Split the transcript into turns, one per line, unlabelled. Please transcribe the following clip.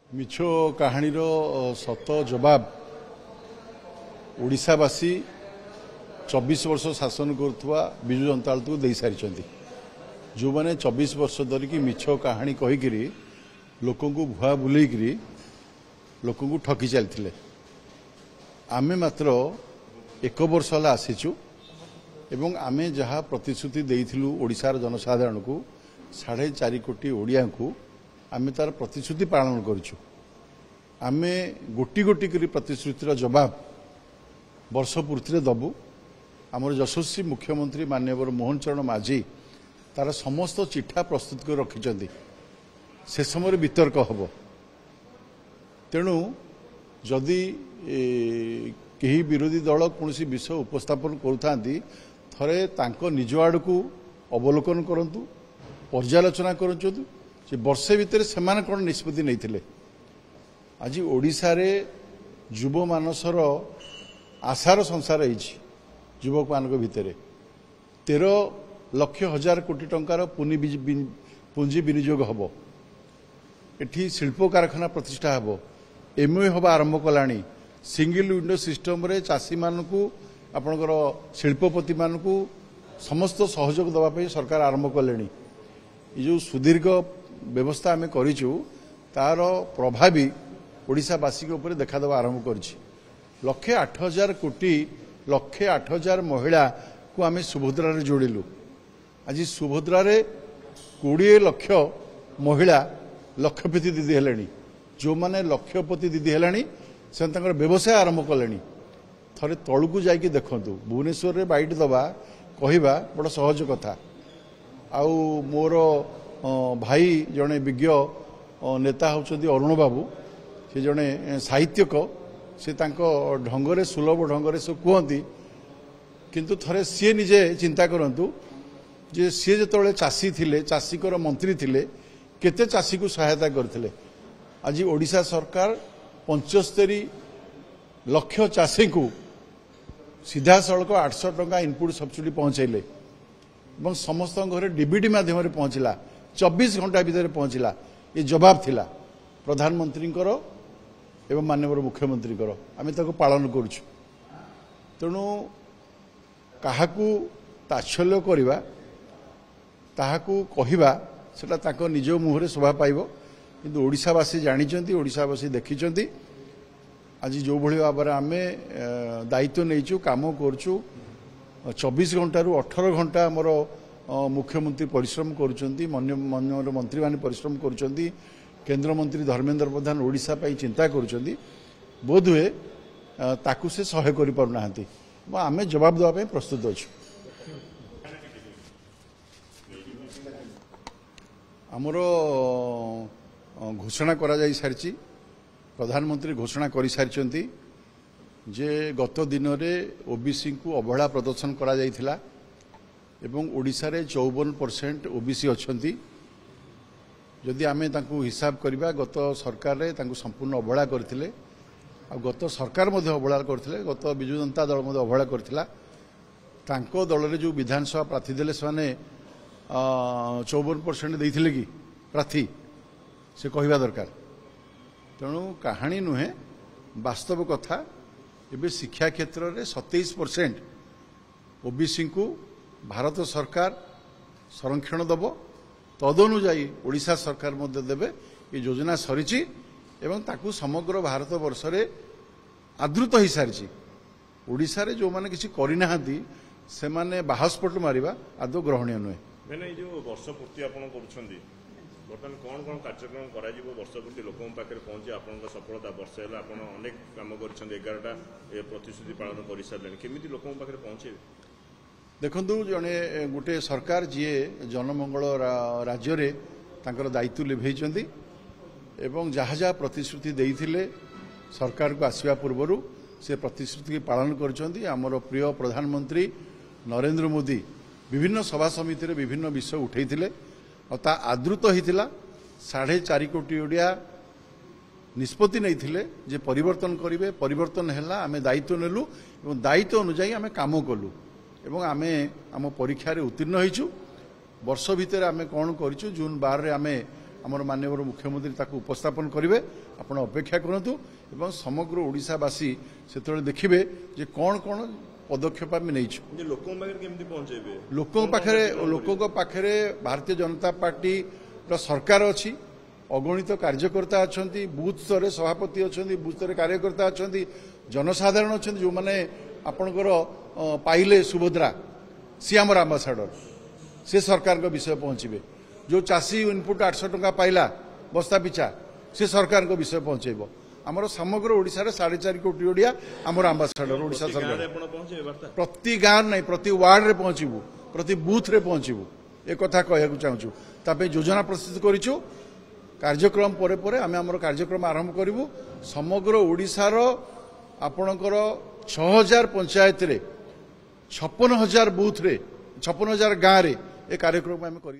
मिछ कहानी सत जवाब ओडिशावासी 24 वर्ष शासन करुवा विजु जनता दल को दे सारी जो मैंने 24 वर्ष धरिकी मिछ कहानी कहीकि लोक भुआ बुलेकरी लोक ठकी चलते आमे मात्र एक वर्ष है आसीचु एवं आमे जहाँ प्रतिश्रुति देइथिलु ओडिशार जनसाधारण को 4.5 कोटी ओडिया को आमे तार प्रतिश्रुति पालन करूँ आमे गोटी गोटी करी प्रतिश्रुतिर जवाब वर्ष पूर्ति दबु आमर यशस्वी मुख्यमंत्री माननीय मोहन चरण माझी तार समस्त चिठा प्रस्तुत कर रखिंट से समय वितर्क हम तेणु जदि कहीं विरोधी दल कौन विषय उपस्थापन करुता थरे तांको निज आड़ को अवलोकन करंतु पर्यालोचना करंतु जे वर्षे भितर से कौन निष्पत्ति नहीं आज ओडिशा रे युव मानसर आशार संसार युवक मान भितर 13 लक्ष हजार कोटी टंकार पुंजी विनियोग हम एठी शिल्प कारखाना प्रतिष्ठा हम एमओए हवा आरंभ कलानी सिंगल विंडो सिस्टम रे चाषी मानकू आपणकर शिल्पपति मानकू समस्त सहयोग दवाई सरकार आरंभ कले जो सुदीर्घ व्यवस्था आम करूँ तार प्रभावी ओडिशावासी उपर देखादेवा आरंभ कर 1,08,000 कोटी 1,08,000 महिला को आम सुभद्रा जोड़िलु आज सुभद्रा 20 लक्ष महिला लक्षपति दीदी है जो मैंने लक्षपति दीदी है से व्यवसाय आरंभ कले थे तलू जा देखु भुवनेश्वर में बैठ दबा कहवा बड़ सहज कथा आउ मोर भाई जड़े विज्ञ नेता होती अरुण बाबू से जड़े साहित्यक से ढंगरे सुलभ ढंगरे सब कहती किंतु थरे सी निजे चिंता करंतु जे सी जो चाषी थिले चाषीकर मंत्री थिले केते चाषी को सहायता करथिले आज ओडिशा सरकार 75 लक्ष चाषी को सीधा सड़क 800 टंका इनपुट सब्सिडी पहुंचेले और समस्त घरे डीबीटी माध्यम पहुंचला 24 घंटा भितर पहुंचला ये जवाब थिला प्रधानमंत्री एवं माननीय मुख्यमंत्री आम पालन करुछु तेणु काहाकू ताच्छल्य करवा ताहाकू कहवा सेटा ताको निज मुहरे शोभा पाइब किंतु ओडिशावासी जानिचंती ओडिशावासी देखिचंती आज जो भली भाव आम दायित्व नहीं काम करुछु 24 घंटा 18 घंटा आमर मुख्यमंत्री परिश्रम करुचंती माननीय मंत्री माने परिश्रम करुचंती केंद्र मंत्री धर्मेंद्र प्रधान ओडिशा पाई चिंता करुचंती बोध हुए ताकू से सहाय करि पारु नाहंती आमे जवाब देवा प्रस्तुत अच्छु आमर घोषणा करा जाई सारिची प्रधानमंत्री घोषणा करि सारिचंती जे गत दिन में ओबीसी को अवहेला प्रदर्शन करा जाइथिला एवं ओडिशा रे 54% ओबीसी अछंती जदि आमे तांको हिसाब करबा गत सरकार रे तांको संपूर्ण अवहेला करथिले आ गत सरकार मध्ये अवहेला करथिले गत विजु जनता दल मध्ये अवहेला करथिला तांको दल रे जो विधानसभा प्रार्थी देले सने 54% देइथिले कि प्रार्थी से कहवा दरकार तेणु कहानी नुहे वास्तव कथा एबे शिक्षा क्षेत्र में 27% ओबीसी को भारत सरकार संरक्षण दब तदनुजाई ओडिशा सरकार मध्य देवे ये योजना सरीची एवं ताकू समग्र भारत वर्ष रे आदृत हो सारी ओडिशा रे जो माने किसी करना से माने बाहस्पट मारिबा आदौ ग्रहणीय नुहे
मैंने जो वर्ष पूर्ति आपन करूछंदी बर्तमान कौन कौन कार्यक्रम करा वर्ष पूर्ति लोक पाखे पहुंचे आप सफलता वर्ष है आप अनेक कम कर 11टा प्रतिश्रुति पालन कर सारे केमी लोक पाखे पहुंचे
देखु जड़े गोटे सरकार जी जनमंगल राज्य रे तांकर दायित्व लिभेइचंती एवं जहाँ जहाँ प्रतिश्रुति देइथिले सरकार को आसवा पूर्वर से प्रतिश्रुति पालन करछंती आमर प्रिय प्रधानमंत्री नरेंद्र मोदी विभिन्न सभा समिति रे विभिन्न विषय उठेइथिले और ता आदृत होता 4.5 कोटी ओडिया निष्पत्ति नहीं जे परिवर्तन करेंगे परिवर्तन है आम दायित्व नेलु और दायित्व अनुजाई आम कम कलु एवं आमे आम परीक्षा रे उत्तीर्ण होइछु वर्ष भितर आम कौन करूँ जून 12 रे आम आमर माननीय मुख्यमंत्री ताकू उपस्थापन करेंगे आपण अपेक्षा करंतु एवं समग्र ओडिशावासी सेतବେଳେ देखिबे जे कोन कोन पदक्षेप आम नहीं लोकों पाखे भारतीय जनता पार्टी सरकार अच्छी अगणित कार्यकर्ता अच्छा बूथ स्तर सभापति अच्छा बूथ स्तर कार्यकर्ता अच्छा जनसाधारण अच्छा जो मैंने आपणकर पाइले सुभद्रा सी आमर आम्बासाडर से सरकार विषय पहुंचे जो चाषी इनपुट 800 टंका पाइला बस्ता पिछा से सरकार विषय पहुंचेब आमर समग्र ओडिशा 4.5 कोटी ओडिया आमर आम्बासाडर ओडिशा सरकार प्रति गाँव नहीं प्रति वार्ड रे पहुंचबू प्रति बूथ रे पहुंचबू एक कथा कहू चाहूँ ताप योजना प्रस्तुत करूँ कार्यक्रम परे परे आम आमर कार्यक्रम आरंभ करूँ समग्र ओडिशार आपणकर 6000 पंचायत रे 56,000 बूथ रे 56,000 गाँव रे ए कार्यक्रम आम कर